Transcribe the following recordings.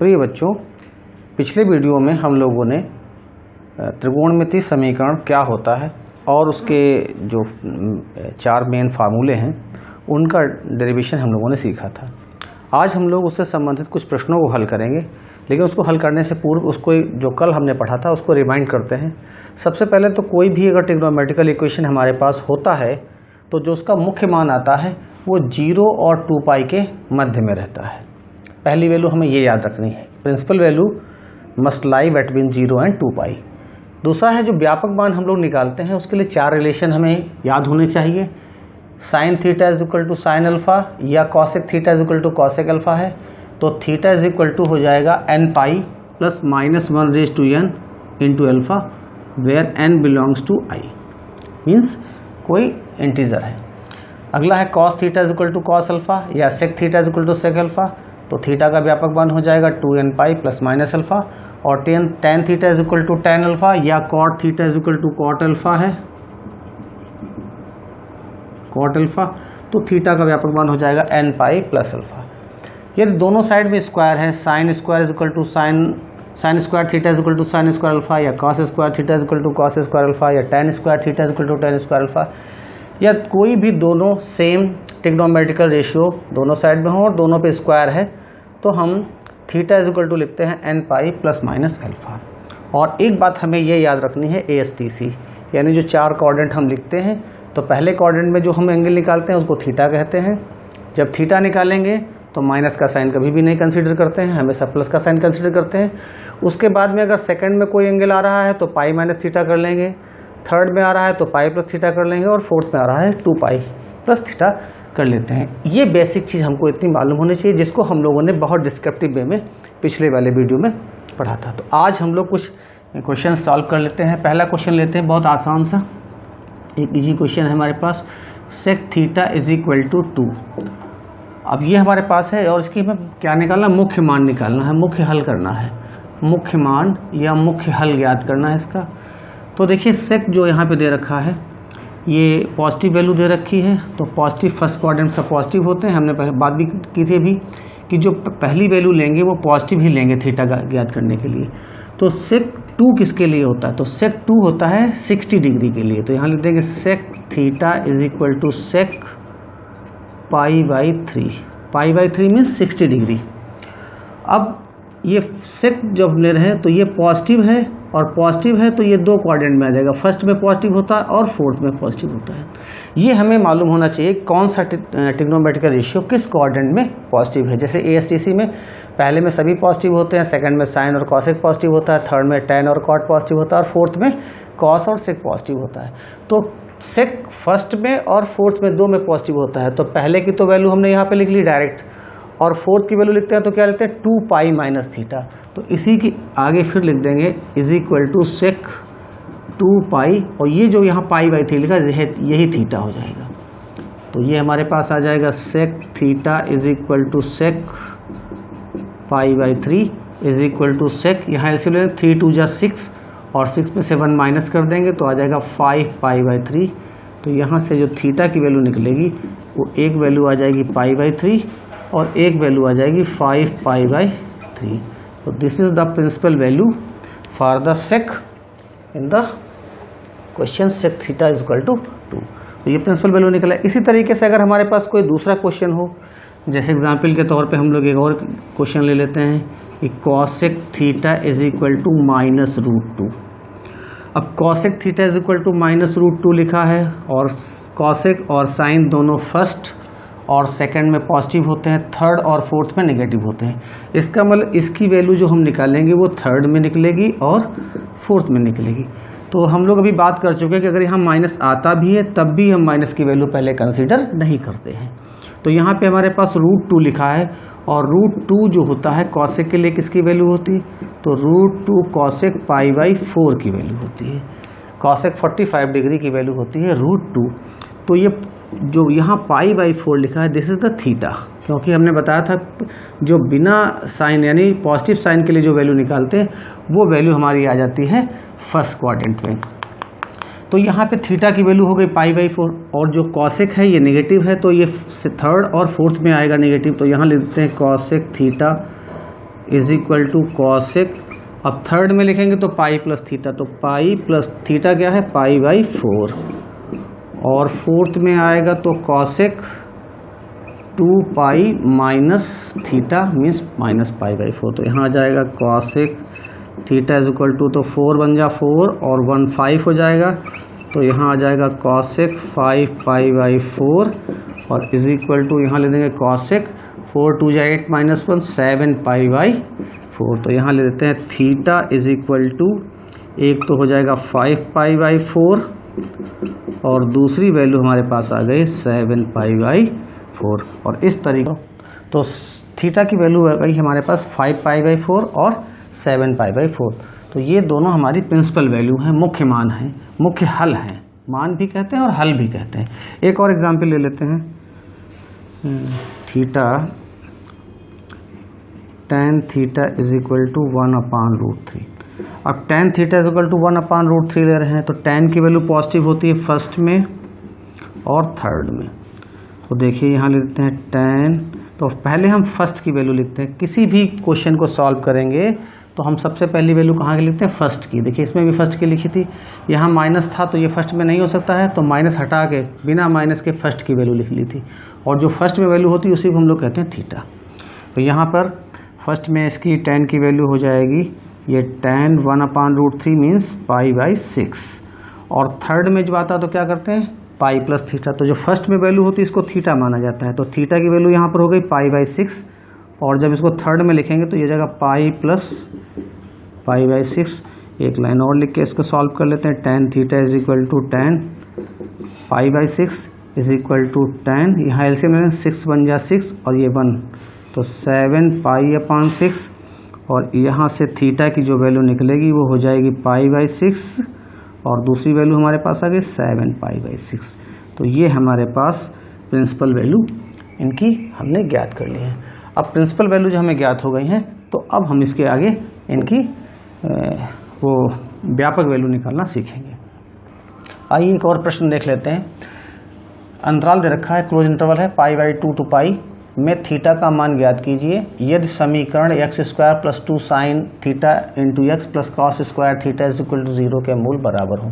प्रिय बच्चों, पिछले वीडियो में हम लोगों ने त्रिकोणमितीय समीकरण क्या होता है और उसके जो 4 मेन फार्मूले हैं उनका डेरिवेशन हम लोगों ने सीखा था। आज हम लोग उससे संबंधित कुछ प्रश्नों को हल करेंगे, लेकिन उसको हल करने से पूर्व उसको जो कल हमने पढ़ा था उसको रिमाइंड करते हैं। सबसे पहले तो कोई भी अगर ट्रिग्नोमेट्रिकल इक्वेशन हमारे पास होता है तो जो उसका मुख्य मान आता है वो 0 और 2 पाई के मध्य में रहता है। पहली वैल्यू हमें ये याद रखनी है, principal value must lie between 0 and 2 pi. दूसरा है जो व्यापक मान हम लोग निकालते हैं उसके लिए 4 रिलेशन हमें याद होने चाहिए। Sine theta is equal to sine alpha या cosec theta is equal to cosec alpha है तो थीटा इज इक्वल टू हो जाएगा n pi plus -1 raise to n into alpha where n belongs to i, means कोई integer है। अगला है cos theta is equal to cos alpha या sec theta is equal to sec alpha, तो theta का व्यापक मान हो जाएगा 2n पाई प्लस माइनस अल्फा, और tan theta is equal to tan alpha या cot theta is equal to cot alpha है, कॉट अल्फा, तो थीटा का व्यापक मान हो जाएगा n पाई प्लस अल्फा। ये दोनों साइड में स्क्वायर है, sine square is equal to sine square theta is equal to sine square alpha या cos square theta is equal to cos square alpha या tan square theta is equal to tan square alpha, या कोई भी दोनों same trigonometrical ratio दोनों side में हो और दोनों पे स्क्वायर है तो हम थीटा इज इक्वल टू लिखते हैं n pi plus minus alpha. और एक बात हमें ये याद रखनी है, ASTC यानी जो 4 कोऑर्डिनेट हम लिखते हैं तो पहले कोऑर्डिनेट में जो हम एंगल निकालते हैं उसको थीटा कहते हैं। जब थीटा निकालेंगे तो माइनस का साइन कभी भी नहीं कंसीडर करते हैं, हमेशा प्लस का साइन कंसीडर करते हैं। उसके बाद में अगर सेकंड में कोई एंगल आ रहा है तो पाई माइनस थीटा कर लेंगे, थर्ड में आ रहा है तो पाई प्लस थीटा कर लेंगे, और फोर्थ में आ रहा है 2 पाई प्लस थीटा कर लेते हैं। ये बेसिक चीज़ हमको इतनी मालूम होनी चाहिए जिसको हम लोगों ने बहुत डिस्क्रिप्टिव वे में पिछले वाले वीडियो में पढ़ा था। तो आज हम लोग कुछ क्वेश्चन सॉल्व कर लेते हैं। पहला क्वेश्चन लेते हैं, बहुत आसान सा, एक इजी क्वेश्चन है हमारे पास, sec theta is equal to 2। अब ये हमारे पास है और इसकी हमें क्या निकालना, मुख्य मान निकालना है, मुख्य हल करना है, मुख्य मान या मुख्य हल ज्ञात करना है इसका। तो देखिए सेक जो यहाँ पे दे रखा है ये पॉजिटिव वैल्यू दे रखी है, तो पॉजिटिव फर्स्ट क्वाड्रेंट सब पॉजिटिव होते हैं। हमने पहले बात भी की थी अभी कि जो पहली वैल्यू लेंगे वो पॉजिटिव ही लेंगे थीटा का ज्ञात करने के लिए। तो सेक 2 किसके लिए होता है, तो सेक 2 होता है 60 डिग्री के लिए। तो यहाँ लिख देंगे sec theta is equal to sec pi by 3, pi by 3 means 60 degree. अब ये सेक जब ले रहे हैं तो ये पॉजिटिव है और पॉजिटिव है तो ये 2 क्वाड्रेंट में आ जाएगा, फर्स्ट में पॉजिटिव होता है और फोर्थ में पॉजिटिव होता है। ये हमें मालूम होना चाहिए कौन सा ट्रिग्नोमेट्रिकल रेशियो किस क्वाड्रेंट में पॉजिटिव है। जैसे ASTC में पहले में सभी पॉजिटिव होते हैं, सेकंड में साइन और कॉसेक पॉजिटिव होता है, थर्ड में tan और कॉट पॉजिटिव होता है और फोर्थ में कॉस और सेक पॉजिटिव होता है। तो सेक फर्स्ट में और फोर्थ में 2 में पॉजिटिव होता है, तो पहले की तो वैल्यू हमने यहाँ पे लिख ली डायरेक्ट, और फोर्थ की वैल्यू लिखते हैं तो क्या लिखते हैं 2 पाई माइनस थीटा। तो इसी की आगे फिर लिख देंगे इज इक्वल टू सेक 2 पाई, और ये जो यहाँ पाई बाई 3 लिखा है यही थीटा हो जाएगा। तो ये हमारे पास आ जाएगा sec theta is equal to sec pi by 3 is equal to sec, यहाँ ऐसे ले 3 2 जा 6 और 6 में से 1 माइनस कर देंगे तो आ जाएगा 5 पाई बाई 3। तो यहाँ से जो थीटा की वैल्यू निकलेगी वो एक वैल्यू आ जाएगी पाई बाई 3 और एक वैल्यू आ जाएगी 5 पाई बाई 3। तो this is the principal value for the sec in the question sec theta is equal to 2। तो ये प्रिंसिपल वैल्यू निकला। इसी तरीके से अगर हमारे पास कोई दूसरा क्वेश्चन हो, जैसे एग्जाम्पल के तौर पे हम लोग एक और क्वेश्चन ले लेते हैं कि cosec theta is equal to -√2। अब cosec theta is equal to -√2 लिखा है और कॉसेक और साइन दोनों फर्स्ट और सेकंड में पॉजिटिव होते हैं, थर्ड और फोर्थ में नेगेटिव होते हैं। इसका मतलब इसकी वैल्यू जो हम निकालेंगे वो थर्ड में निकलेगी और फोर्थ में निकलेगी। तो हम लोग अभी बात कर चुके हैं कि अगर यहाँ माइनस आता भी है तब भी हम माइनस की वैल्यू पहले कंसीडर नहीं करते हैं। तो यहाँ पे हमारे पास √2 लिखा है और √2 जो होता है कॉसेक के लिए किसकी वैल्यू होती है, तो √2 कॉसेक पाई बाई 4 की वैल्यू होती है। कॉसेक 45 डिग्री की वैल्यू होती है √2। तो ये जो यहाँ पाई बाई 4 लिखा है दिस इज़ द थीटा, क्योंकि हमने बताया था जो बिना साइन यानी पॉजिटिव साइन के लिए जो वैल्यू निकालते हैं वो वैल्यू हमारी आ जाती है फर्स्ट क्वाड्रेंट में। तो यहाँ पे थीटा की वैल्यू हो गई पाई बाई 4 और जो कॉसेक है ये नेगेटिव है तो ये थर्ड और फोर्थ में आएगा नेगेटिव। तो यहाँ लिखते हैं cosec theta is equal to cosec, अब थर्ड में लिखेंगे तो पाई प्लस थीटा, तो पाई प्लस थीटा क्या है पाई बाई 4, और फोर्थ में आएगा तो cosec 2 pi minus theta means minus pi by 4, तो यहाँ आ जाएगा cosec theta is equal to, तो 4 बन जा 4 और 1 5 हो जाएगा, तो यहाँ आ जाएगा कॉसेक 5 पाई बाई 4 और इज इक्वल टू यहाँ ले देंगे कॉसेक 4 2 जा 8 माइनस 1 7 पाई बाई 4, तो यहाँ ले देते हैं थीटा इज इक्वल टू, एक तो हो जाएगा 5 पाई बाई 4 और दूसरी वैल्यू हमारे पास आ गई 7 पाई बाई 4, और इस तरीके तो थीटा की वैल्यू आ गई हमारे पास 5 पाई बाई 4 और 7 पाई बाई 4, तो ये दोनों हमारी प्रिंसिपल वैल्यू हैं, मुख्य मान हैं, मुख्य हल हैं, मान भी कहते हैं और हल भी कहते हैं। एक और एग्जाम्पल ले लेते हैं, theta tan theta is equal to 1/√3, अब tan theta is equal to 1/√3 ले रहे हैं, तो tan की वैल्यू पॉजिटिव होती है फर्स्ट में और थर्ड में, तो देखिए यहाँ लेते हैं tan, तो पहले हम फर्स्ट की वैल्यू लिखते हैं, किसी भी क्वेश्चन को सॉल्व करेंगे तो हम सबसे पहली वैल्यू कहाँ की लिखते हैं फर्स्ट की, देखिए इसमें भी फर्स्ट की लिखी थी, यहाँ माइनस था तो ये फर्स्ट में नहीं हो सकता है, तो माइनस हटा के बिना माइनस के फर्स्ट की वैल्यू लिख ली थी, और जो फर्स्ट में वैल्यू होती है उसी को हम लोग कहते हैं थीटा, तो यहाँ पर फर्स्ट में इसकी tan की वैल्यू हो जाएगी ये tan 1/√3 मीन्स पाई बाई 6, और थर्ड में जब आता है तो क्या करते हैं पाई प्लस थीटा, तो जो फर्स्ट में वैल्यू होती है इसको थीटा माना जाता है, तो थीटा की वैल्यू यहाँ पर हो गई पाई बाई 6, और जब इसको थर्ड में लिखेंगे तो ये जगह पाई प्लस पाई बाई 6, एक लाइन और लिख के इसको सॉल्व कर लेते हैं, tan theta is equal to tan pi by 6 is equal to tan, यहाँ एलसीएम में 6 बन जा 6 और ये 1, तो 7 पाई/6, और यहाँ से थीटा की जो वैल्यू निकलेगी वो हो जाएगी पाई बाई 6 और दूसरी वैल्यू हमारे पास आ गई 7 पाई बाई 6, तो ये हमारे पास प्रिंसिपल वैल्यू इनकी हमने ज्ञात कर ली है। अब प्रिंसिपल वैल्यू जो हमें ज्ञात हो गई हैं, तो अब हम इसके आगे इनकी वो व्यापक वैल्यू निकालना सीखेंगे। आइए एक और प्रश्न देख लेते हैं, अंतराल दे रखा है, क्लोज इंटरवल है π/2 to π में थीटा का मान ज्ञात कीजिए यदि समीकरण x² + 2 sin theta into x plus cos square theta is equal to 0 के मूल बराबर हो।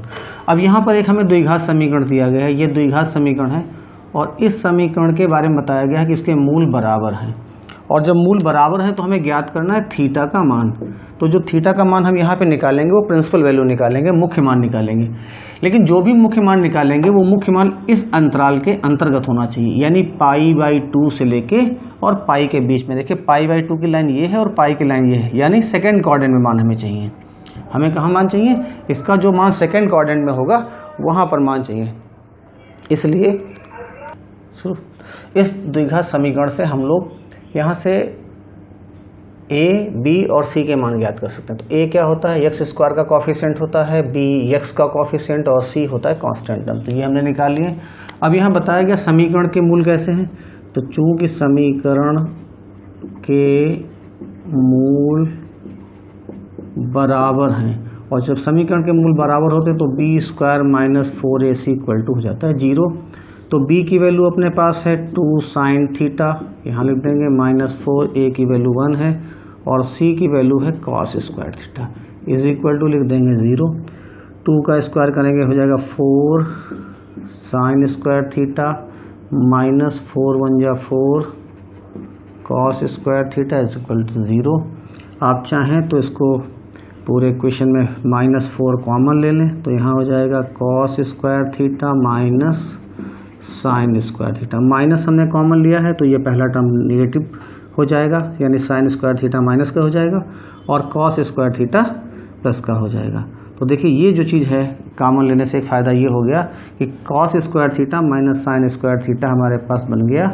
अब यहाँ पर एक हमें द्विघात समीकरण दिया गया है, ये द्विघात समीकरण है और इस समीकरण के बारे में बताया गया है कि इसके मूल बराबर हैं, और जब मूल बराबर है तो हमें ज्ञात करना है थीटा का मान, तो जो थीटा का मान हम यहाँ पे निकालेंगे वो प्रिंसिपल वैल्यू निकालेंगे, मुख्य मान निकालेंगे, लेकिन जो भी मुख्य मान निकालेंगे वो मुख्य मान इस अंतराल के अंतर्गत होना चाहिए, यानी π/2 से लेके और पाई के बीच में। देखिए π/2 की लाइन ये है और पाई की लाइन ये है, यानी सेकेंड क्वाड्रेंट में मान हमें चाहिए। हमें कहाँ मान चाहिए? इसका जो मान सेकेंड क्वाड्रेंट में होगा वहाँ पर मान चाहिए। इसलिए इस द्विघात समीकरण से हम लोग यहाँ से a, b और c के मान ज्ञात कर सकते हैं। तो a क्या होता है? x² का कॉफिशिएंट होता है, b x का कॉफिशिएंट और c होता है कांस्टेंट टर्म। तो ये हमने निकाल लिए। अब यहाँ बताया गया समीकरण के मूल कैसे हैं, तो चूंकि समीकरण के मूल बराबर हैं और जब समीकरण के मूल बराबर होते हैं तो b² - 4ac = हो जाता है 0। तो b की वैल्यू अपने पास है 2 sin थीटा, यहाँ लिख देंगे -4, a की वैल्यू 1 है और c की वैल्यू है cos square theta is equal to लिख देंगे 0। 2 का स्क्वायर करेंगे हो जाएगा 4 sin स्क्वायर थीटा -4 1 जा 4 cos square theta is equal to 0। आप चाहें तो इसको पूरे क्वेश्चन में -4 कॉमन ले लें, तो यहाँ हो जाएगा cos square theta minus sign square theta. Minus हमने कॉमन लिया है तो ये पहला टर्म नेगेटिव हो जाएगा, यानी साइन स्क्वायर थीटा माइनस का हो जाएगा और कॉस स्क्वायर थीटा प्लस का हो जाएगा। तो देखिए ये जो चीज़ है कॉमन लेने से एक फ़ायदा ये हो गया कि cos square theta minus sign square theta हमारे पास बन गया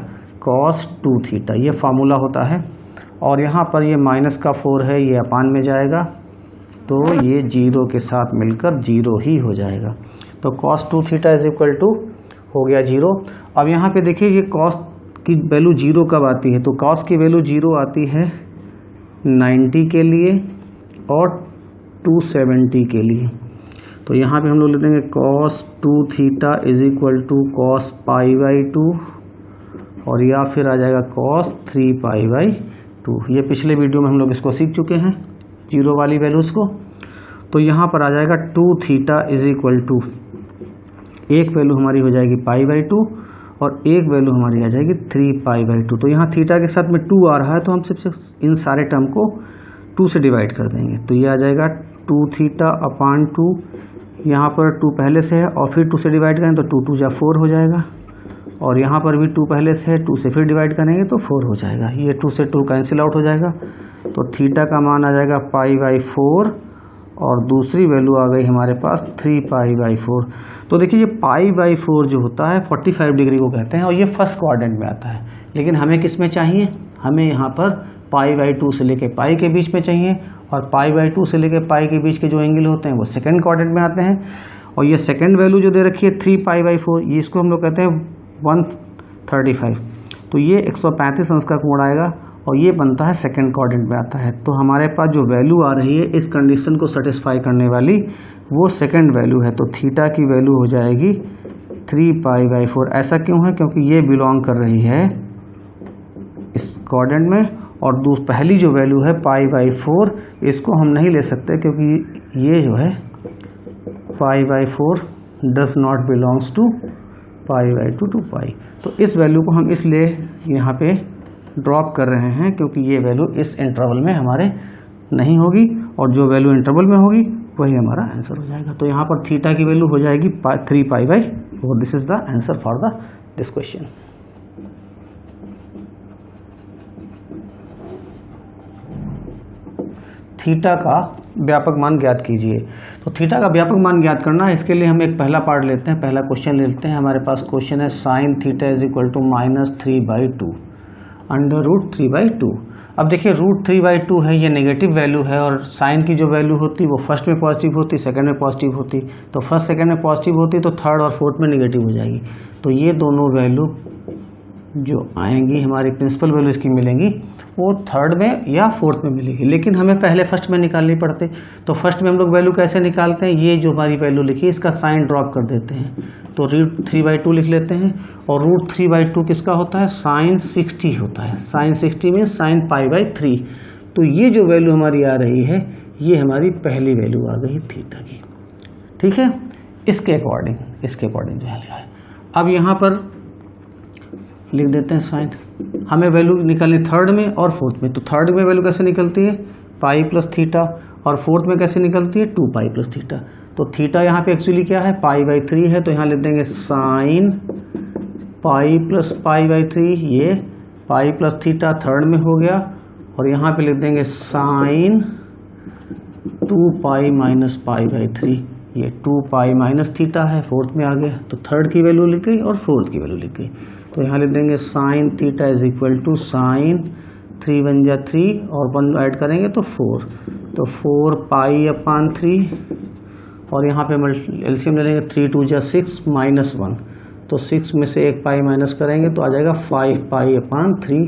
cos 2 थीटा, ये फार्मूला होता है। और यहाँ पर ये माइनस का 4 है, ये अपान में जाएगा तो ये 0 के साथ मिलकर 0 ही हो जाएगा। तो cos 2 theta is equal to हो गया 0। अब यहाँ पे देखिए ये cos की वैल्यू 0 कब आती है, तो cos की वैल्यू 0 आती है 90 के लिए और 270 के लिए। तो यहाँ पे हम लोग ले देंगे cos 2 theta is equal to cos π/2 और या फिर आ जाएगा cos 3 π/2 2। ये पिछले वीडियो में हम लोग इसको सीख चुके हैं, जीरो वाली वैल्यूज़ को। तो यहाँ पर आ जाएगा 2 थीटा इज इक्वल टू, एक वैल्यू हमारी हो जाएगी π/2 और एक वैल्यू हमारी आ जाएगी 3π/2। तो यहाँ थीटा के साथ में 2 आ रहा है तो हम सिर्फ इन सारे टर्म को 2 से डिवाइड कर देंगे। तो ये आ जाएगा 2 थीटा अपान 2, यहाँ पर 2 पहले से है और फिर 2 से डिवाइड करेंगे तो 2 2 जा 4 हो जाएगा, और यहाँ पर भी 2 पहले से है, 2 से फिर डिवाइड करेंगे तो 4 हो जाएगा। ये 2 से 2 कैंसिल आउट हो जाएगा, तो थीटा का मान आ जाएगा π/4 और दूसरी वैल्यू आ गई हमारे पास 3π/4। तो देखिए ये π/4 जो होता है 45 डिग्री को कहते हैं और ये फर्स्ट क्वाड्रेंट में आता है, लेकिन हमें किस में चाहिए, हमें यहाँ पर π/2 से लेके पाई के बीच में चाहिए, और π/2 से लेके पाई के बीच के जो एंगल होते हैं वो सेकंड क्वाड्रेंट में आते हैं। और ये सेकंड वैल्यू जो दे रखी है 3π/4, ये इसको हम लोग कहते हैं 135। तो ये 135 अंश का कोण आएगा और ये बनता है सेकंड क्वाड्रेंट में आता है। तो हमारे पास जो वैल्यू आ रही है इस कंडीशन को सेटिस्फाई करने वाली वो सेकंड वैल्यू है। तो थीटा की वैल्यू हो जाएगी 3π/4। ऐसा क्यों है, क्योंकि ये बिलोंग कर रही है इस क्वाड्रेंट में, और पहली जो वैल्यू है π/4 इसको हम नहीं ले सकते क्योंकि ये जो है π/4 does not belongs to π/2 to pi. तो इस वैल्यू को हम इसलिए यहाँ पे ड्रॉप कर रहे हैं क्योंकि ये वैल्यू इस इंटरवल में हमारे नहीं होगी, और जो वैल्यू इंटरवल में होगी वही हमारा आंसर हो जाएगा। तो यहाँ पर थीटा की वैल्यू हो जाएगी 3π/4। This is the answer for this question. Theta का व्यापक मान ज्ञात कीजिए। तो थीटा का व्यापक मान ज्ञात करना है, इसके लिए हम एक पहला पार्ट लेते हैं, पहला क्वेश्चन लेते हैं। हमारे पास क्वेश्चन है sine theta is equal to -3/2 under root 3/2। अब देखिए रूट 3/2 है, ये नेगेटिव वैल्यू है, और साइन की जो वैल्यू होती वो फर्स्ट में पॉजिटिव होती, सेकंड में पॉजिटिव होती। तो फर्स्ट सेकंड में पॉजिटिव होती तो थर्ड और फोर्थ में नेगेटिव हो जाएगी। तो ये दोनों वैल्यू जो आएंगी हमारी प्रिंसिपल वैल्यू इसकी मिलेंगी वो थर्ड में या फोर्थ में मिलेगी, लेकिन हमें पहले फर्स्ट में निकालनी पड़ती। तो फर्स्ट में हम लोग वैल्यू कैसे निकालते हैं, ये जो हमारी वैल्यू लिखी इसका साइन ड्रॉप कर देते हैं, तो रूट 3/2 लिख लेते हैं। और रूट 3/2 किसका होता है, साइन 60 होता है। साइन 60 में साइन π/3। तो ये जो वैल्यू हमारी आ रही है ये हमारी पहली वैल्यू आ गई थीटा की, ठीक है। इसके अकॉर्डिंग जो है, अब यहाँ पर लिख देते हैं साइन। हमें वैल्यू निकालनी थर्ड में और फोर्थ में। तो थर्ड में वैल्यू कैसे निकलती है π+θ, और फोर्थ में कैसे निकलती है 2π+θ। तो थीटा यहाँ पे एक्चुअली क्या है π/3 है, तो यहाँ लिख देंगे साइन π+π/3, ये π+θ थर्ड में हो गया, और यहाँ पे लिख देंगे साइन 2π - π/3, ये 2π - θ है, फोर्थ में आ गया। तो थर्ड की वैल्यू लिख गई और फोर्थ की वैल्यू लिख गई। तो यहाँ लिख देंगे sine theta is equal to sine 3 × 1 = 3 और 1 ऐड करेंगे तो 4, तो 4π/3, और यहाँ पे एलसीएम ले लेंगे 3 × 2 = 6 -1, तो 6 में से 1 पाई माइनस करेंगे तो आ जाएगा 5π/3।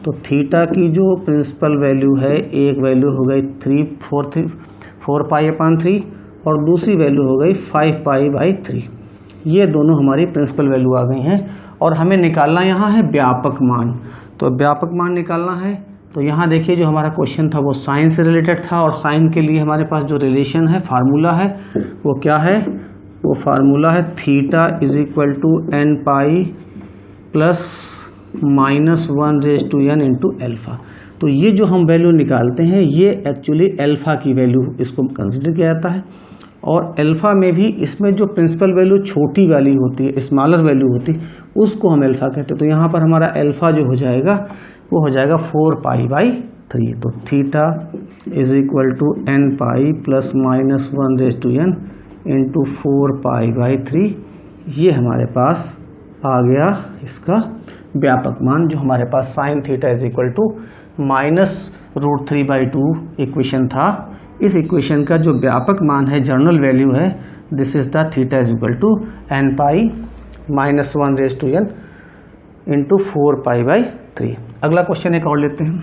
तो थीटा की जो प्रिंसिपल वैल्यू है, एक वैल्यू हो गई 4π/3 और दूसरी वैल्यू हो गई 5π/3। ये दोनों हमारी प्रिंसिपल वैल्यू आ गई हैं, और हमें निकालना यहाँ है व्यापक मान। तो व्यापक मान निकालना है, तो यहाँ देखिए जो हमारा क्वेश्चन था वो साइन से रिलेटेड था, और साइन के लिए हमारे पास जो रिलेशन है, फार्मूला है, वो क्या है, वो फार्मूला है theta is equal to n plus -1n × alpha. तो ये जो हम वैल्यू निकालते हैं ये एक्चुअली अल्फ़ा की वैल्यू इसको कंसिडर किया जाता है, और अल्फ़ा में भी इसमें जो प्रिंसिपल वैल्यू छोटी वाली होती है, स्मॉलर वैल्यू होती है, उसको हम अल्फ़ा कहते हैं। तो यहाँ पर हमारा अल्फ़ा जो हो जाएगा वो हो जाएगा 4π/3। तो theta is equal to n plus -1n × 4π/3। ये हमारे पास आ गया इसका व्यापक मान, जो हमारे पास sine theta is equal to -√3/2 equation था। इस इक्वेशन का जो व्यापक मान है, जर्नल वैल्यू है, this is the theta is equal to n -1n × 4π/3। अगला क्वेश्चन एक और लेते हैं,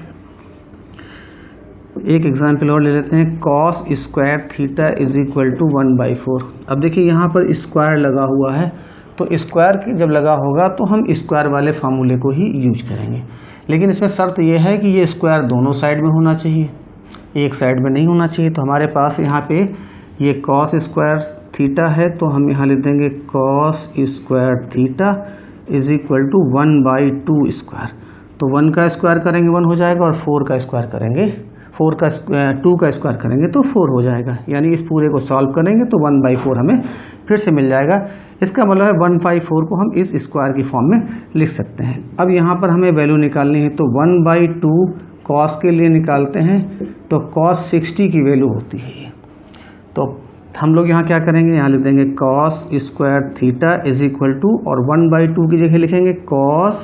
एक एग्जाम्पल और ले लेते हैं। cos square theta is equal to 1/4। अब देखिए यहाँ पर स्क्वायर लगा हुआ है, तो स्क्वायर जब लगा होगा तो हम स्क्वायर वाले फार्मूले को ही यूज करेंगे। लेकिन इसमें शर्त यह है कि ये स्क्वायर दोनों साइड में होना चाहिए, एक साइड में नहीं होना चाहिए। तो हमारे पास यहाँ पे ये कॉस स्क्वायर थीटा है, तो हम यहाँ लिख देंगे cos square theta is equal to 1/2 square. तो 1 का स्क्वायर करेंगे 1 हो जाएगा, और 4 का स्क्वायर करेंगे 2 का स्क्वायर करेंगे तो 4 हो जाएगा। यानी इस पूरे को सॉल्व करेंगे तो 1/4 हमें फिर से मिल जाएगा। इसका मतलब है 1/4 को हम इस स्क्वायर की फॉर्म में लिख सकते हैं। अब यहाँ पर हमें वैल्यू निकालनी है, तो 1/2 कॉस के लिए निकालते हैं, तो कॉस 60 की वैल्यू होती है ये। तो हम लोग यहाँ क्या करेंगे, यहाँ लिख देंगे cos square theta is equal to, और 1/2 की जगह लिखेंगे कॉस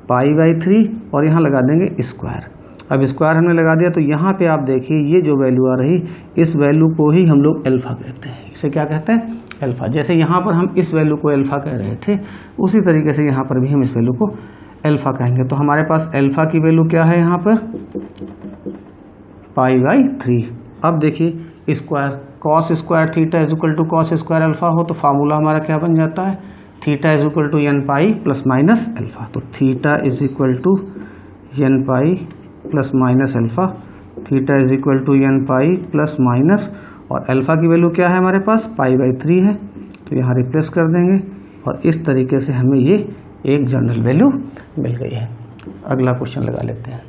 π/3 और यहाँ लगा देंगे स्क्वायर। अब स्क्वायर हमने लगा दिया, तो यहाँ पे आप देखिए ये जो वैल्यू आ रही, इस वैल्यू को ही हम लोग अल्फा कहते हैं। इसे क्या कहते हैं, अल्फा। जैसे यहाँ पर हम इस वैल्यू को अल्फा कह रहे थे, उसी तरीके से यहाँ पर भी हम इस वैल्यू को अल्फा कहेंगे। तो हमारे पास अल्फा की वैल्यू क्या है यहाँ पर, π/3। अब देखिए square, cos square theta is equal to cos square alpha हो, तो फार्मूला हमारा क्या बन जाता है, theta is equal to n pi plus minus alpha. तो theta is equal to n pi plus minus alpha, theta is equal to n pi plus minus, और alpha की वैल्यू क्या है हमारे पास, π/3 है, तो यहाँ रिप्लेस कर देंगे, और इस तरीके से हमें ये एक जनरल वैल्यू मिल गई है। अगला क्वेश्चन लगा लेते हैं,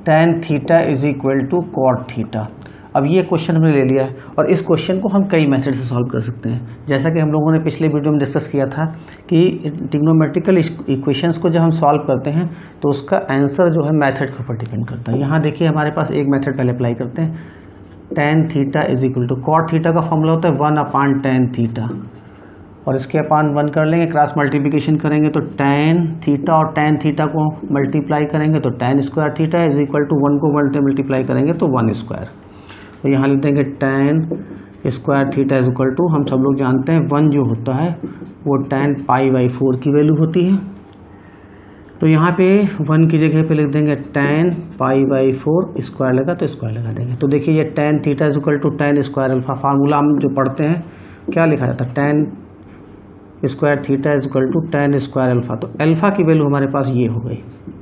tan theta is equal to cot theta. अब ये क्वेश्चन हमने ले लिया है, और इस क्वेश्चन को हम कई मेथड से सॉल्व कर सकते हैं। जैसा कि हम लोगों ने पिछले वीडियो में डिस्कस किया था कि ट्रिग्नोमेट्रिकल इक्वेशंस को जब हम सॉल्व करते हैं तो उसका आंसर जो है मेथड के ऊपर डिपेंड करता है। यहाँ देखिए हमारे पास एक मेथड पहले अप्लाई करते हैं, tan theta is equal to cot theta का फॉर्मूला होता है 1/tan थीटा, और इसके अपान 1 कर लेंगे, क्रॉस मल्टीप्लिकेशन करेंगे तो tan थीटा और tan थीटा को मल्टीप्लाई करेंगे तो tan square theta is equal to 1 को 1 से मल्टीप्लाई करेंगे तो 1 स्क्वायर। तो यहाँ लिख देंगे tan square theta is equal to, हम सब लोग जानते हैं 1 जो होता है वो tan π/4 की वैल्यू होती है। तो यहाँ पे 1 की जगह पे लिख देंगे tan π/4, स्क्वायर लगा तो स्क्वायर लगा देंगे। तो देखिए ये tan theta is equal to tan square alpha, formula हम जो पढ़ते हैं क्या लिखा जाता है, tan square theta is equal to tan square alpha. तो अल्फा की वैल्यू हमारे पास ये हो गई,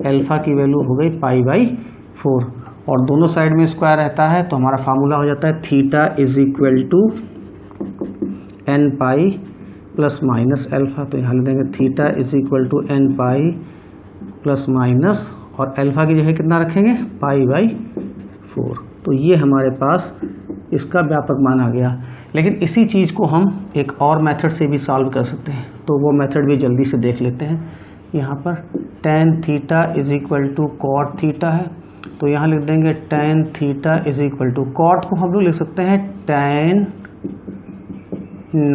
अल्फा की वैल्यू हो गई π/4, और दोनों साइड में स्क्वायर रहता है, तो हमारा फार्मूला हो जाता है theta is equal to n pi plus minus alpha. तो यहाँ लिख देंगे theta is equal to n pi plus minus, और अल्फा की जगह कितना रखेंगे, π/4। तो ये हमारे पास इसका व्यापक मान आ गया। लेकिन इसी चीज़ को हम एक और मेथड से भी सॉल्व कर सकते हैं, तो वो मेथड भी जल्दी से देख लेते हैं। यहाँ पर tan theta is equal to cot theta है, तो यहाँ लिख देंगे tan theta is equal to, cot को हम लोग लिख सकते हैं tan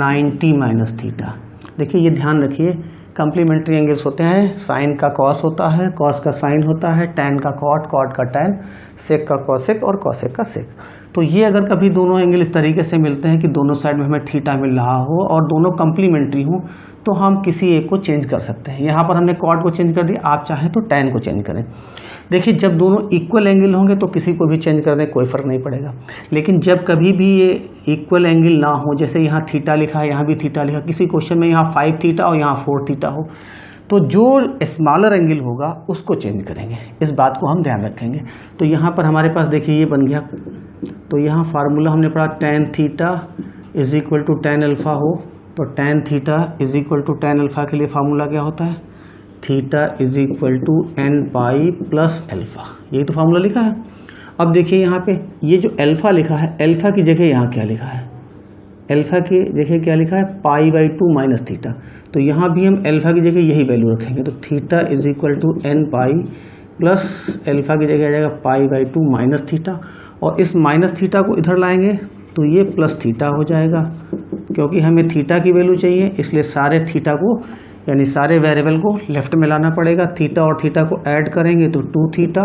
90 माइनस थीटा। देखिए ये ध्यान रखिए, कम्प्लीमेंट्री एंगल्स होते हैं, साइन का कॉस होता है, कॉस का साइन होता है, tan का कॉट, कॉट का tan, सेक का कॉसेक और कॉसेक का सेक। तो ये अगर कभी दोनों एंगल इस तरीके से मिलते हैं कि दोनों साइड में हमें थीटा मिल रहा हो और दोनों कम्प्लीमेंट्री हो, तो हम किसी एक को चेंज कर सकते हैं। यहाँ पर हमने कॉट को चेंज कर दिया, आप चाहें तो tan को चेंज करें। देखिए जब दोनों इक्वल एंगल होंगे तो किसी को भी चेंज कर दें, कोई फ़र्क नहीं पड़ेगा। लेकिन जब कभी भी ये इक्वल एंगल ना हो, जैसे यहाँ थीटा लिखा है, यहाँ भी थीटा लिखा, किसी क्वेश्चन में यहाँ 5 थीटा और यहाँ 4 थीटा हो, तो जो स्मॉलर एंगल होगा उसको चेंज करेंगे, इस बात को हम ध्यान रखेंगे। तो यहाँ पर हमारे पास देखिए ये बन गया, तो यहाँ फार्मूला हमने पढ़ा tan theta is equal to tan alpha हो, तो tan theta is equal to tan alpha के लिए फार्मूला क्या होता है, theta is equal to n pi plus alpha, यही तो फार्मूला लिखा है। अब देखिए यहाँ पे ये जो अल्फ़ा लिखा है, अल्फ़ा की जगह यहाँ क्या लिखा है, अल्फ़ा की जगह क्या लिखा है, π/2 माइनस थीटा। तो यहाँ भी हम अल्फ़ा की जगह यही वैल्यू रखेंगे, तो theta is equal to n pi plus alpha की जगह आ जाएगा π/2 माइनस थीटा, और इस माइनस थीटा को इधर लाएंगे तो ये प्लस थीटा हो जाएगा, क्योंकि हमें थीटा की वैल्यू चाहिए, इसलिए सारे थीटा को यानी सारे वेरिएबल को लेफ्ट में लाना पड़ेगा। थीटा और थीटा को ऐड करेंगे तो 2 theta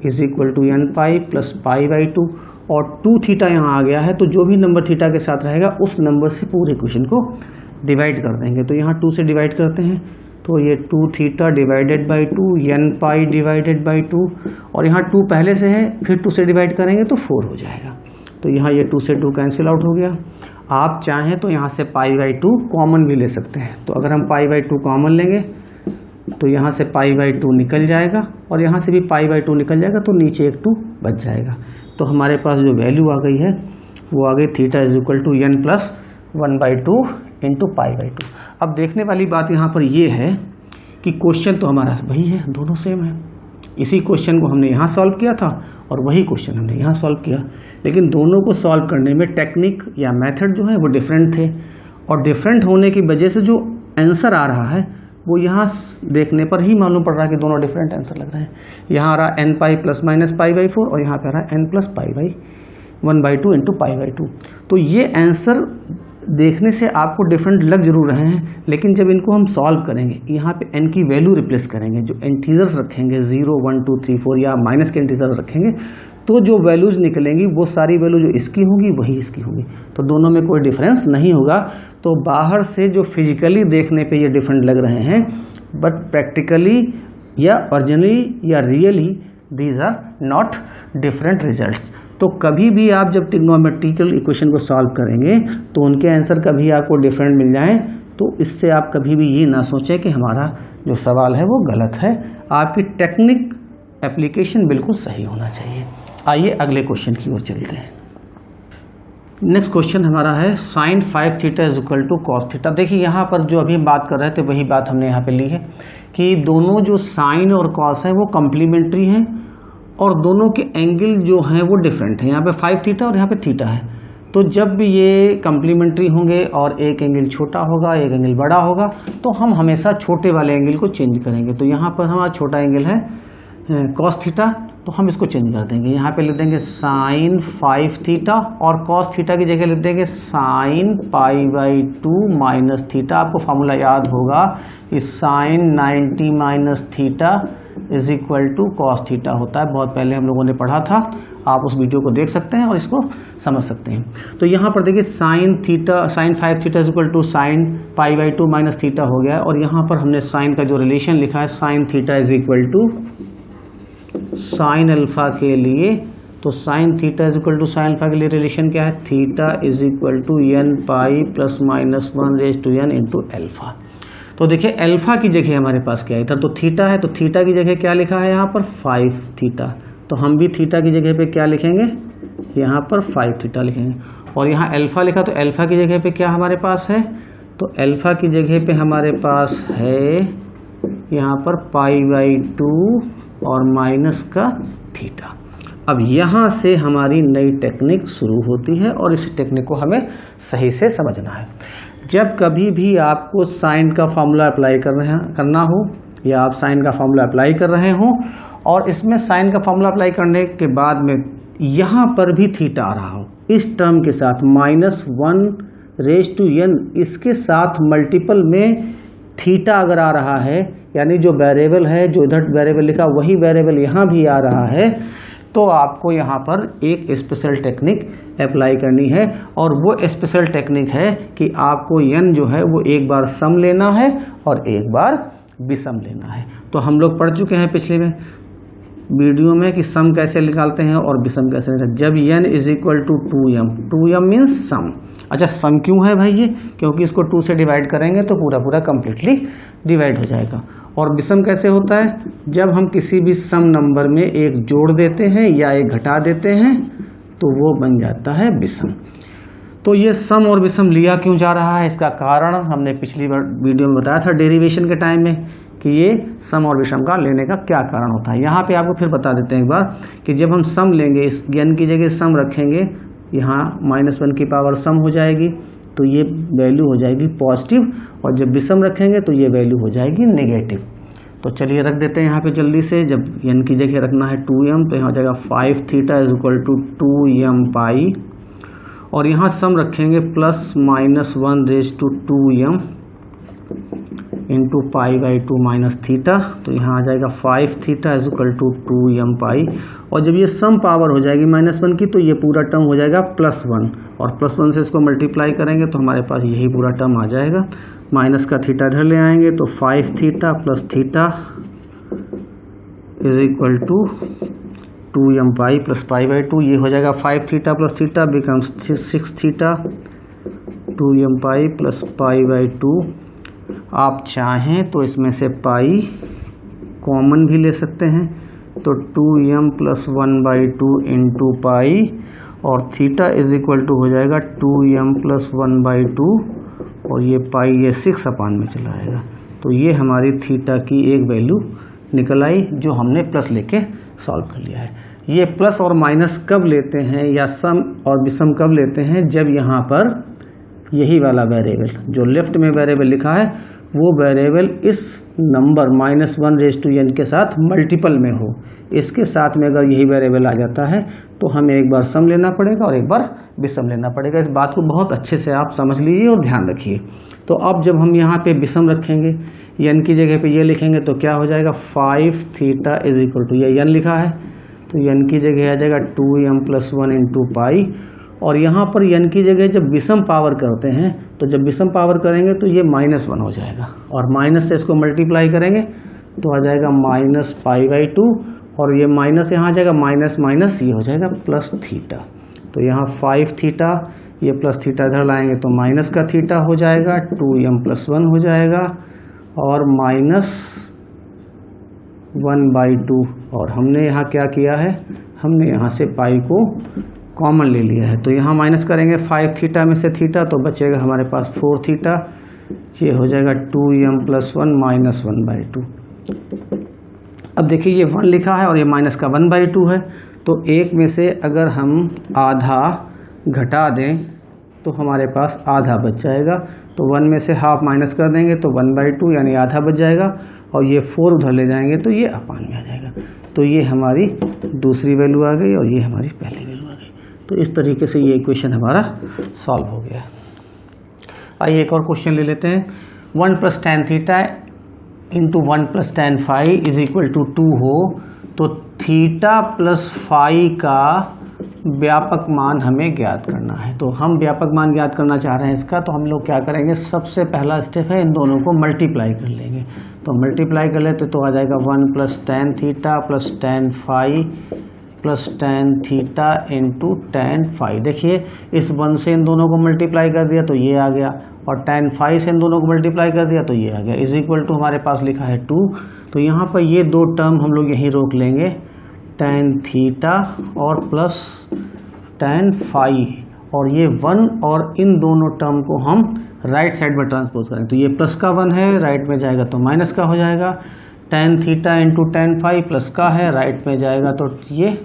is equal to n pi plus π/2, और 2 थीटा यहाँ आ गया है, तो जो भी नंबर थीटा के साथ रहेगा उस नंबर से पूरे इक्वेशन को डिवाइड कर देंगे। तो यहाँ 2 से डिवाइड करते हैं, तो ये 2 theta divided by 2, n pi divided by 2, और यहाँ 2 पहले से है, फिर 2 से डिवाइड करेंगे तो 4 हो जाएगा। तो यहाँ ये 2 से 2 कैंसिल आउट हो गया। आप चाहें तो यहाँ से π/2 कॉमन भी ले सकते हैं। तो अगर हम π/2 कॉमन लेंगे तो यहाँ से π/2 निकल जाएगा और यहाँ से भी π/2 निकल जाएगा, तो नीचे एक 2 बच जाएगा। तो हमारे पास जो वैल्यू आ गई है वो आ गई theta is equal to n plus 1/2 into π/2। अब देखने वाली बात यहाँ पर ये है कि क्वेश्चन तो हमारा वही है, दोनों सेम है। इसी क्वेश्चन को हमने यहाँ सॉल्व किया था और वही क्वेश्चन हमने यहाँ सॉल्व किया, लेकिन दोनों को सॉल्व करने में टेक्निक या मेथड जो है वो डिफरेंट थे। और डिफरेंट होने की वजह से जो आंसर आ रहा है वो यहाँ देखने पर ही मालूम पड़ रहा है कि दोनों डिफरेंट आंसर लग रहे हैं। यहाँ आ रहा n पाई प्लस माइनस π/4 और यहाँ पे आ रहा है n प्लस π/1/2 इंटू π/2। तो ये आंसर देखने से आपको डिफरेंट लग जरूर रहे हैं, लेकिन जब इनको हम सॉल्व करेंगे, यहाँ पे n की वैल्यू रिप्लेस करेंगे, जो इंटीजर्स रखेंगे 0 1 2 3 4 या माइनस के इंटीजर्स रखेंगे, तो जो वैल्यूज़ निकलेंगी वो सारी वैल्यू जो इसकी होंगी वही इसकी होंगी, तो दोनों में कोई डिफरेंस नहीं होगा। तो बाहर से जो फिजिकली देखने पे ये डिफरेंट लग रहे हैं, बट प्रैक्टिकली या ओरिजिनली या really these are not different results. तो कभी भी आप जब ट्रिग्नोमेट्रिकल इक्वेशन को सॉल्व करेंगे तो उनके आंसर कभी आपको डिफरेंट मिल जाएं, तो इससे आप कभी भी ये ना सोचें कि हमारा जो सवाल है वो गलत है। आपकी टेक्निक एप्लीकेशन बिल्कुल सही होना चाहिए। आइए अगले क्वेश्चन की ओर चलते हैं। नेक्स्ट क्वेश्चन हमारा है sine 5 theta is equal to cos theta. देखिए यहाँ पर जो अभी बात कर रहे थे वही बात हमने यहाँ पे ली है कि दोनों जो साइन और कॉस है वो कम्प्लीमेंट्री हैं और दोनों के एंगल जो हैं वो डिफरेंट हैं। यहाँ पे 5 थीटा और यहाँ पे थीटा है, तो जब भी ये कम्प्लीमेंट्री होंगे और एक एंगल छोटा होगा एक एंगल बड़ा होगा, तो हम हमेशा छोटे वाले एंगल को चेंज करेंगे। तो यहाँ पर हमारा छोटा एंगल है कॉस थीटा, तो हम इसको चेंज कर देंगे। यहाँ पे लिख देंगे साइन 5 थीटा और कॉस थीटा की जगह लिख देंगे साइन π/2 माइनस थीटा। आपको फार्मूला याद होगा कि sine 90 minus theta is equal to cos theta होता है, बहुत पहले हम लोगों ने पढ़ा था। आप उस वीडियो को देख सकते हैं और इसको समझ सकते हैं। तो यहाँ पर देखिए sine 5 theta is equal to sine π/2 minus theta हो गया है, और यहाँ पर हमने साइन का जो रिलेशन लिखा है sine theta is equal to sine alpha के लिए, तो sine theta is equal to sine alpha के लिए रिलेशन क्या है, theta is equal to n pi plus minus 1/n into alpha. तो देखिए अल्फा की जगह हमारे पास क्या है, इधर तो थीटा है, तो थीटा की जगह क्या लिखा है यहाँ पर 5 थीटा, तो हम भी थीटा की जगह पे क्या लिखेंगे, यहाँ पर 5 थीटा लिखेंगे। और यहाँ अल्फा लिखा, तो अल्फा की जगह पे क्या हमारे पास है, तो अल्फा की जगह पे हमारे पास है यहाँ पर π/2 और माइनस का थीटा। अब यहाँ से हमारी नई टेक्निक शुरू होती है और इस टेक्निक को हमें सही से समझना है। जब कभी भी आपको साइन का फॉर्मूला अप्लाई करना हो या आप साइन का फॉर्मूला अप्लाई कर रहे हो और इसमें साइन का फॉर्मूला अप्लाई करने के बाद में यहाँ पर भी थीटा आ रहा हो, इस टर्म के साथ -1/n इसके साथ मल्टीपल में थीटा अगर आ रहा है, यानी जो वेरिएबल है, जो इधर वेरिएबल लिखा वही वेरिएबल यहाँ भी आ रहा है, तो आपको यहाँ पर एक स्पेशल टेक्निक अप्लाई करनी है। और वो स्पेशल टेक्निक है कि आपको n जो है वो एक बार सम लेना है और एक बार विषम लेना है। तो हम लोग पढ़ चुके हैं पिछले में वीडियो में कि सम कैसे निकालते हैं और विषम कैसे निकालते हैं। जब n is equal to 2m means सम। अच्छा सम क्यों है भाई ये, क्योंकि इसको 2 से डिवाइड करेंगे तो पूरा कम्प्लीटली डिवाइड हो जाएगा। और विषम कैसे होता है, जब हम किसी भी सम नंबर में एक जोड़ देते हैं या एक घटा देते हैं तो वो बन जाता है विषम। तो ये सम और विषम लिया क्यों जा रहा है, इसका कारण हमने पिछली वीडियो में बताया था डेरिवेशन के टाइम में कि ये सम और विषम का लेने का क्या कारण होता है। यहाँ पे आपको फिर बता देते हैं एक बार कि जब हम सम लेंगे, इस n की जगह सम रखेंगे, यहाँ -1 की पावर सम हो जाएगी तो ये वैल्यू हो जाएगी पॉजिटिव, और जब विषम रखेंगे तो ये वैल्यू हो जाएगी नेगेटिव। तो चलिए रख देते हैं यहाँ पे जल्दी से। जब n की जगह रखना है 2m तो यहाँ हो जाएगा 5 theta is equal to 2m pi, और यहाँ सम रखेंगे +-1/2m इंटू π/2 माइनस थीटा, तो यहाँ आ जाएगा 5 theta is equal to 2m pi. और जब ये सम पावर हो जाएगी -1 की तो ये पूरा टर्म हो जाएगा +1, और +1 से इसको मल्टीप्लाई करेंगे तो हमारे पास यही पूरा टर्म आ जाएगा। माइनस का थीटा इधर ले आएंगे तो 5 theta plus theta is equal to 2m pi plus pi by 2, ये हो जाएगा 5 theta plus theta becomes 6 theta 2m pi plus pi by 2। आप चाहें तो इसमें से पाई कॉमन भी ले सकते हैं, तो 2m प्लस 1/2 इंटू पाई और थीटा इज इक्वल टू हो जाएगा 2m प्लस 1/2 और ये पाई ये 6 अपान में चला आएगा। तो ये हमारी थीटा की एक वैल्यू निकल आई जो हमने प्लस लेके सॉल्व कर लिया है। ये प्लस और माइनस कब लेते हैं या सम और विषम कब लेते हैं, जब यहाँ पर यही वाला वेरिएबल जो लेफ्ट में वेरिएबल लिखा है वो वेरिएबल इस नंबर -1n के साथ मल्टीपल में हो। इसके साथ में अगर यही वेरिएबल आ जाता है तो हमें एक बार सम लेना पड़ेगा और एक बार विषम लेना पड़ेगा। इस बात को बहुत अच्छे से आप समझ लीजिए और ध्यान रखिए। तो अब जब हम यहाँ पे विषम रखेंगे, n की जगह पे ये लिखेंगे तो क्या हो जाएगा 5 थीटा इज इक्वल टू, ये n लिखा है तो n की जगह आ जाएगा 2m प्लस 1 इंटू पाई। और यहाँ पर n की जगह जब विषम पावर करते हैं तो जब विषम पावर करेंगे तो ये -1 हो जाएगा और माइनस से इसको मल्टीप्लाई करेंगे तो आ जाएगा -पाई/2 और ये माइनस यहाँ आ जाएगा माइनस माइनस ये हो जाएगा प्लस थीटा। तो यहाँ 5 थीटा ये प्लस थीटा इधर लाएंगे तो माइनस का थीटा हो जाएगा 2m प्लस 1 हो जाएगा और -1/2 और हमने यहाँ क्या किया है, हमने यहाँ से पाई को कॉमन ले लिया है। तो यहाँ माइनस करेंगे 5 थीटा में से थीटा तो बचेगा हमारे पास 4 थीटा, ये हो जाएगा 2m प्लस 1 माइनस 1/2। अब देखिए ये 1 लिखा है और ये माइनस का 1/2 है, तो एक में से अगर हम आधा घटा दें तो हमारे पास आधा बच जाएगा। तो 1 में से हाफ माइनस कर देंगे तो 1/2 यानी आधा बच जाएगा और ये 4 उधर ले जाएंगे तो ये अपान में आ जाएगा। तो ये हमारी दूसरी वैल्यू आ गई और ये हमारी पहली वैल्यू आ गई। तो इस तरीके से ये इक्वेशन हमारा सॉल्व हो गया। आइए एक और क्वेश्चन ले लेते हैं। 1 plus tan theta into 1 plus tan phi is equal to 2 हो तो थीटा प्लस फाई का व्यापक मान हमें ज्ञात करना है। तो हम व्यापक मान ज्ञात करना चाह रहे हैं इसका, तो हम लोग क्या करेंगे, सबसे पहला स्टेप है इन दोनों को मल्टीप्लाई कर लेंगे। तो मल्टीप्लाई कर लेते तो आ जाएगा 1 plus tan theta plus tan phi plus tan theta into tan phi. देखिए इस 1 से इन दोनों को मल्टीप्लाई कर दिया तो ये आ गया और tan फाई से इन दोनों को मल्टीप्लाई कर दिया तो ये आ गया, इज इक्वल टू हमारे पास लिखा है 2। तो यहाँ पर ये दो टर्म हम लोग यहीं रोक लेंगे, tan थीटा और प्लस tan फाई, और ये 1 और इन दोनों टर्म को हम राइट साइड में ट्रांसपोज करें तो ये प्लस का 1 है, राइट में जाएगा तो माइनस का हो जाएगा। tan theta into tan phi plus का है, राइट में जाएगा तो ये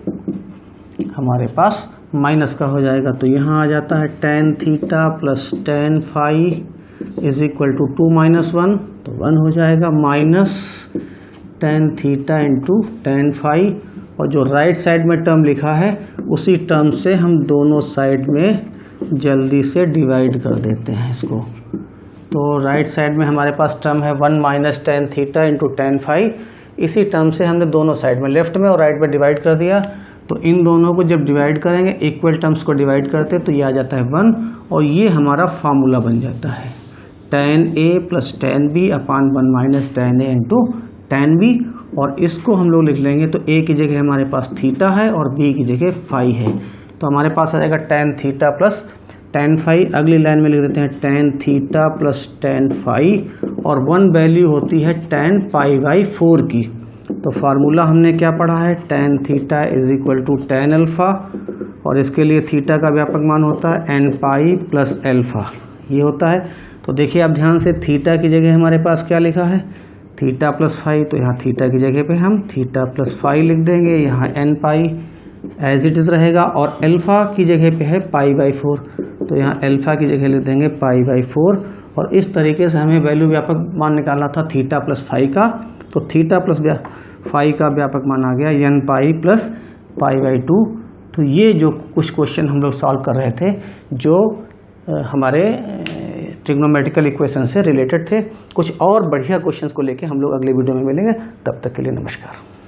हमारे पास माइनस का हो जाएगा। तो यहाँ आ जाता है tan theta plus tan phi is equal to 2 minus 1 तो 1 हो जाएगा, minus tan theta into tan phi, और जो राइट साइड में टर्म लिखा है उसी टर्म से हम दोनों साइड में जल्दी से डिवाइड कर देते हैं इसको। तो राइट साइड में हमारे पास टर्म है 1 minus tan theta into tan phi, इसी टर्म से हमने दोनों साइड में लेफ्ट में और राइट में डिवाइड कर दिया। तो इन दोनों को जब डिवाइड करेंगे इक्वल टर्म्स को डिवाइड करते तो ये आ जाता है 1 और ये हमारा फार्मूला बन जाता है tan a plus tan b upon 1 minus tan a into tan b, और इसको हम लोग लिख लेंगे तो a की जगह हमारे पास थीटा है और b की जगह फाई है। तो हमारे पास आ जाएगा tan theta plus tan phi. अगली लाइन में लिख देते हैं tan theta plus tan phi, और 1 वैल्यू होती है tan पाई/4 की। तो फार्मूला हमने क्या पढ़ा है, tan theta is equal to tan alpha, और इसके लिए थीटा का व्यापक मान होता है n पाई प्लस अल्फ़ा, ये होता है। तो देखिए आप ध्यान से, थीटा की जगह हमारे पास क्या लिखा है, थीटा प्लस फाई, तो यहाँ थीटा की जगह पे हम थीटा प्लस फाई लिख देंगे, यहाँ n pi as it is रहेगा, और अल्फ़ा की जगह पे है पाई/4 तो यहाँ अल्फ़ा की जगह लिख देंगे पाई/4। और इस तरीके से हमें वैल्यू व्यापक मान निकालना था थीटा प्लस फाई का। तो थीटा प्लस फाई का व्यापक मान आ गया n पाई प्लस पाई/2। तो ये जो कुछ क्वेश्चन हम लोग सॉल्व कर रहे थे जो हमारे ट्रिग्नोमेट्रिकल इक्वेशन से रिलेटेड थे। कुछ और बढ़िया क्वेश्चंस को लेके हम लोग अगले वीडियो में मिलेंगे, तब तक के लिए नमस्कार।